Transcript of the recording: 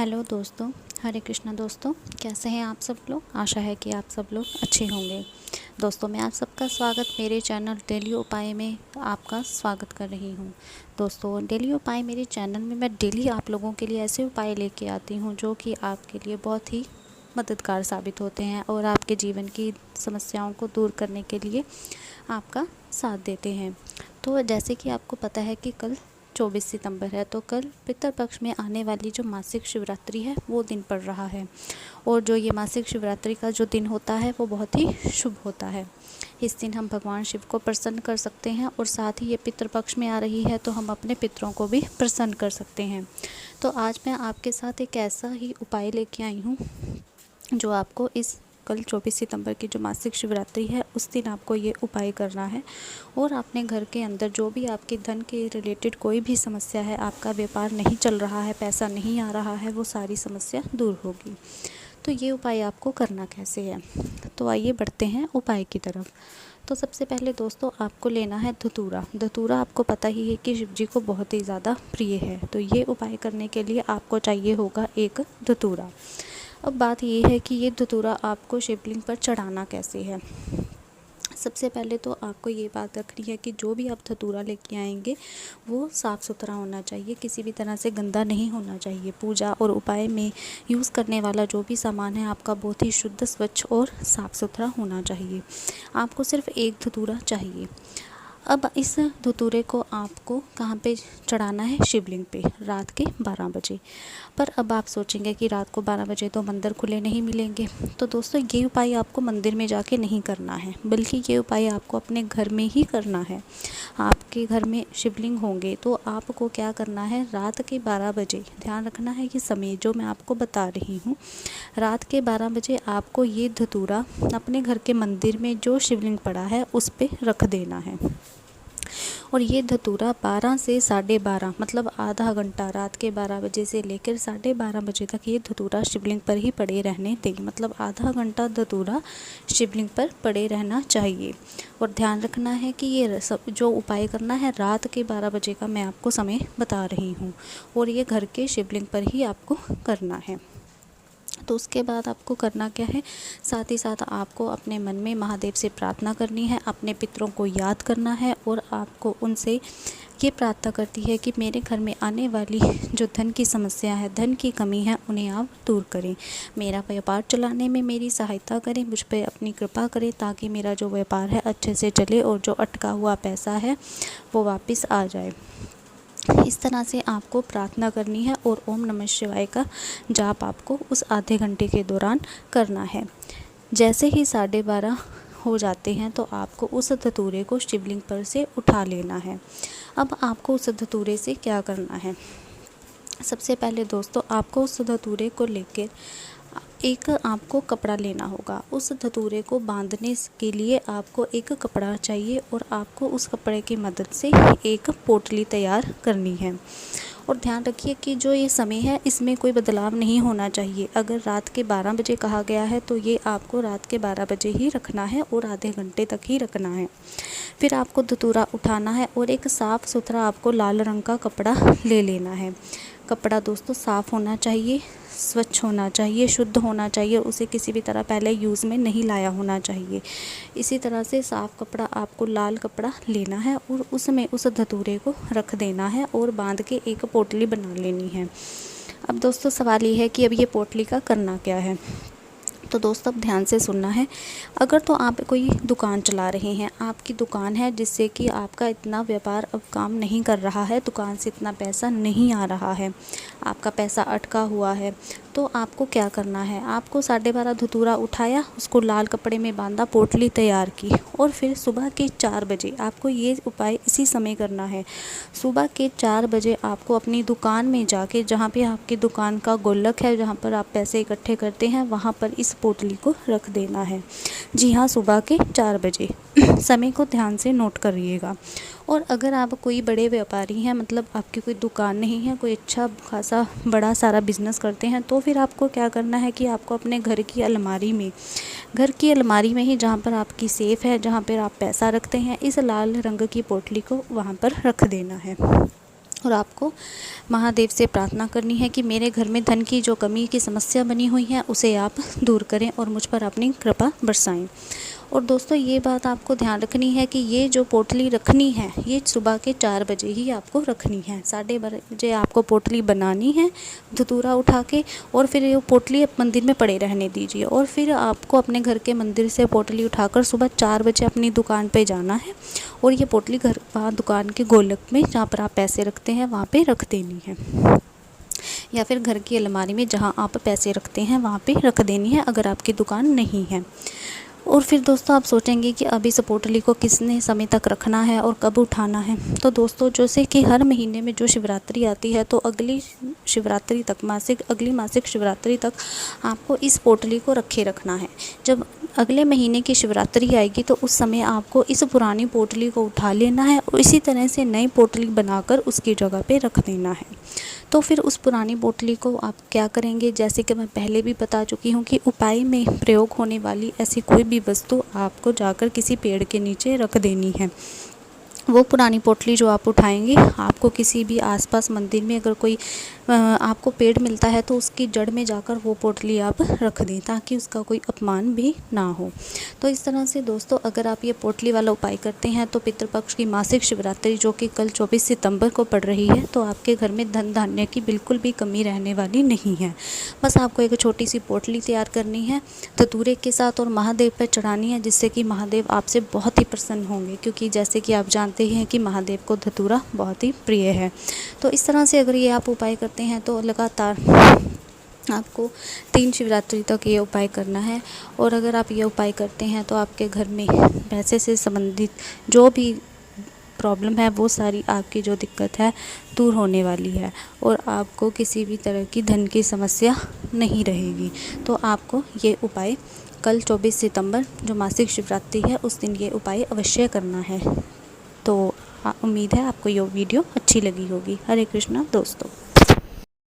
Hello दोस्तों, हरे कृष्णा दोस्तों। कैसे हैं आप सब लोग? आशा है कि आप सब लोग अच्छे होंगे। दोस्तों, मैं आप सबका स्वागत मेरे चैनल डेली उपाय में आपका स्वागत कर रही हूं। दोस्तों, डेली उपाय मेरे चैनल में मैं डेली आप लोगों के लिए ऐसे उपाय लेके आती हूं जो कि आपके लिए बहुत ही मददगार साबित होते हैं और आपके जीवन की समस्याओं को दूर करने के लिए आपका साथ देते हैं। तो जैसे कि आपको पता है कि कल 24 सितंबर है, तो कल पितृपक्ष में आने वाली जो मासिक शिवरात्रि है वो दिन पड़ रहा है। और जो ये मासिक शिवरात्रि का जो दिन होता है वो बहुत ही शुभ होता है। इस दिन हम भगवान शिव को प्रसन्न कर सकते हैं और साथ ही ये पितृपक्ष में आ रही है तो हम अपने पितरों को भी प्रसन्न कर सकते हैं। तो आज मैं आपके साथ एक ऐसा ही उपाय लेके आई हूँ जो आपको इस कल 24 सितंबर की जो मासिक शिवरात्रि है उस दिन आपको ये उपाय करना है। और अपने घर के अंदर जो भी आपके धन के रिलेटेड कोई भी समस्या है, आपका व्यापार नहीं चल रहा है, पैसा नहीं आ रहा है, वो सारी समस्या दूर होगी। तो ये उपाय आपको करना कैसे है, तो आइए बढ़ते हैं उपाय की तरफ। तो सबसे पहले दोस्तों आपको लेना है धतूरा। धतूरा आपको पता ही है कि शिव जी को बहुत ही ज़्यादा प्रिय है। तो ये उपाय करने के लिए आपको चाहिए होगा एक धतूरा। अब बात ये है कि ये धतूरा आपको शिवलिंग पर चढ़ाना कैसे है। सबसे पहले तो आपको ये बात रखनी है कि जो भी आप धतूरा लेके आएंगे वो साफ़ सुथरा होना चाहिए, किसी भी तरह से गंदा नहीं होना चाहिए। पूजा और उपाय में यूज़ करने वाला जो भी सामान है आपका बहुत ही शुद्ध, स्वच्छ और साफ़ सुथरा होना चाहिए। आपको सिर्फ एक धतूरा चाहिए। अब इस धतूरे को आपको कहाँ पे चढ़ाना है? शिवलिंग पे, रात के 12 बजे। पर अब आप सोचेंगे कि रात को 12 बजे तो मंदिर खुले नहीं मिलेंगे। तो दोस्तों, ये उपाय आपको मंदिर में जाके नहीं करना है, बल्कि ये उपाय आपको अपने घर में ही करना है। आपके घर में शिवलिंग होंगे तो आपको क्या करना है? रात के 12 बजे, ध्यान रखना है कि समय जो मैं आपको बता रही हूँ, रात के 12 बजे आपको ये धतूरा अपने घर के मंदिर में जो शिवलिंग पड़ा है उस पर रख देना है। और ये धतूरा 12 से 12:30 मतलब आधा घंटा, रात के 12 बजे से लेकर 12:30 बजे तक ये धतूरा शिवलिंग पर ही पड़े रहने दें। मतलब आधा घंटा धतूरा शिवलिंग पर पड़े रहना चाहिए। और ध्यान रखना है कि ये सब जो उपाय करना है रात के 12 बजे का मैं आपको समय बता रही हूँ, और ये घर के शिवलिंग पर ही आपको करना है। तो उसके बाद आपको करना क्या है? साथ ही साथ आपको अपने मन में महादेव से प्रार्थना करनी है, अपने पितरों को याद करना है और आपको उनसे ये प्रार्थना करती है कि मेरे घर में आने वाली जो धन की समस्या है, धन की कमी है, उन्हें आप दूर करें। मेरा व्यापार चलाने में मेरी सहायता करें, मुझ पर अपनी कृपा करें ताकि मेरा जो व्यापार है अच्छे से चले और जो अटका हुआ पैसा है वो वापस आ जाए। इस तरह से आपको प्रार्थना करनी है और ओम नमः शिवाय का जाप आपको उस आधे घंटे के दौरान करना है। जैसे ही 12:30 हो जाते हैं तो आपको उस धतूरे को शिवलिंग पर से उठा लेना है। अब आपको उस धतूरे से क्या करना है? सबसे पहले दोस्तों आपको उस धतूरे को लेकर एक आपको कपड़ा लेना होगा। उस धतूरे को बांधने के लिए आपको एक कपड़ा चाहिए और आपको उस कपड़े की मदद से एक पोटली तैयार करनी है। और ध्यान रखिए कि जो ये समय है इसमें कोई बदलाव नहीं होना चाहिए। अगर रात के 12 बजे कहा गया है तो ये आपको रात के 12 बजे ही रखना है और आधे घंटे तक ही रखना है। फिर आपको धतूरा उठाना है और एक साफ़ सुथरा आपको लाल रंग का कपड़ा ले लेना है। कपड़ा दोस्तों साफ़ होना चाहिए, स्वच्छ होना चाहिए, शुद्ध होना चाहिए, उसे किसी भी तरह पहले यूज़ में नहीं लाया होना चाहिए। इसी तरह से साफ़ कपड़ा आपको लाल कपड़ा लेना है और उसमें उस धतूरे को रख देना है और बांध के एक पोटली बना लेनी है। अब दोस्तों सवाल ये है कि अब ये पोटली का करना क्या है। तो दोस्तों अब ध्यान से सुनना है। अगर तो आप कोई दुकान चला रहे हैं, आपकी दुकान है जिससे कि आपका इतना व्यापार अब काम नहीं कर रहा है, दुकान से इतना पैसा नहीं आ रहा है, आपका पैसा अटका हुआ है, तो आपको क्या करना है? आपको 12:30 धतूरा उठाया, उसको लाल कपड़े में बांधा, पोटली तैयार की और फिर सुबह के 4 बजे आपको ये उपाय इसी समय करना है। सुबह के 4 बजे आपको अपनी दुकान में जाके, जहाँ पे आपकी दुकान का गुल्लक है, जहाँ पर आप पैसे इकट्ठे करते हैं, वहाँ पर इस पोटली को रख देना है। जी हाँ, सुबह के 4 बजे। समय को ध्यान से नोट करिएगा। और अगर आप कोई बड़े व्यापारी हैं, मतलब आपकी कोई दुकान नहीं है, कोई अच्छा खासा बड़ा सारा बिजनेस करते हैं, तो फिर आपको क्या करना है कि आपको अपने घर की अलमारी में ही, जहाँ पर आपकी सेफ़ है, जहाँ पर आप पैसा रखते हैं, इस लाल रंग की पोटली को वहाँ पर रख देना है। और आपको महादेव से प्रार्थना करनी है कि मेरे घर में धन की जो कमी की समस्या बनी हुई है उसे आप दूर करें और मुझ पर अपनी कृपा बरसाएं। और दोस्तों ये बात आपको ध्यान रखनी है कि ये जो पोटली रखनी है ये सुबह के 4 बजे ही आपको रखनी है। 12:30 बजे आपको पोटली बनानी है धतूरा उठा के, और फिर ये पोटली मंदिर में पड़े रहने दीजिए। और फिर आपको अपने घर के मंदिर से पोटली उठाकर सुबह 4 बजे अपनी दुकान पे जाना है और ये पोटली घर वहाँ दुकान के गोलक में जहाँ पर आप पैसे रखते हैं वहाँ पे रख देनी है, या फिर घर की अलमारी में जहाँ आप पैसे रखते हैं वहाँ पे रख देनी है अगर आपकी दुकान नहीं है। और फिर दोस्तों आप सोचेंगे कि अभी इस पोटली को कितने समय तक रखना है और कब उठाना है। तो दोस्तों जैसे कि हर महीने में जो शिवरात्रि आती है तो अगली शिवरात्रि तक अगली मासिक शिवरात्रि तक आपको इस पोटली को रखे रखना है। जब अगले महीने की शिवरात्रि आएगी तो उस समय आपको इस पुरानी पोटली को उठा लेना है और इसी तरह से नई पोटली बनाकर उसकी जगह पे रख देना है। तो फिर उस पुरानी पोटली को आप क्या करेंगे, जैसे कि मैं पहले भी बता चुकी हूँ कि उपाय में प्रयोग होने वाली ऐसी कोई भी वस्तु आपको जाकर किसी पेड़ के नीचे रख देनी है। वो पुरानी पोटली जो आप उठाएंगे आपको किसी भी आसपास मंदिर में अगर कोई आपको पेड़ मिलता है तो उसकी जड़ में जाकर वो पोटली आप रख दें ताकि उसका कोई अपमान भी ना हो। तो इस तरह से दोस्तों अगर आप ये पोटली वाला उपाय करते हैं तो पितृपक्ष की मासिक शिवरात्रि जो कि कल 24 सितंबर को पड़ रही है तो आपके घर में धन धान्य की बिल्कुल भी कमी रहने वाली नहीं है। बस आपको एक छोटी सी पोटली तैयार करनी है धतूरे के साथ और महादेव पर चढ़ानी है, जिससे कि महादेव आपसे बहुत ही प्रसन्न होंगे, क्योंकि जैसे कि आप जानते हैं कि महादेव को धतूरा बहुत ही प्रिय है। तो इस तरह से अगर ये आप उपाय करते हैं तो लगातार आपको 3 शिवरात्रि तक ये उपाय करना है। और अगर आप ये उपाय करते हैं तो आपके घर में पैसे से संबंधित जो भी प्रॉब्लम है वो सारी आपकी जो दिक्कत है दूर होने वाली है और आपको किसी भी तरह की धन की समस्या नहीं रहेगी। तो आपको ये उपाय कल 24 सितंबर जो मासिक शिवरात्रि है उस दिन ये उपाय अवश्य करना है। तो उम्मीद है आपको ये वीडियो अच्छी लगी होगी। हरे कृष्णा दोस्तों।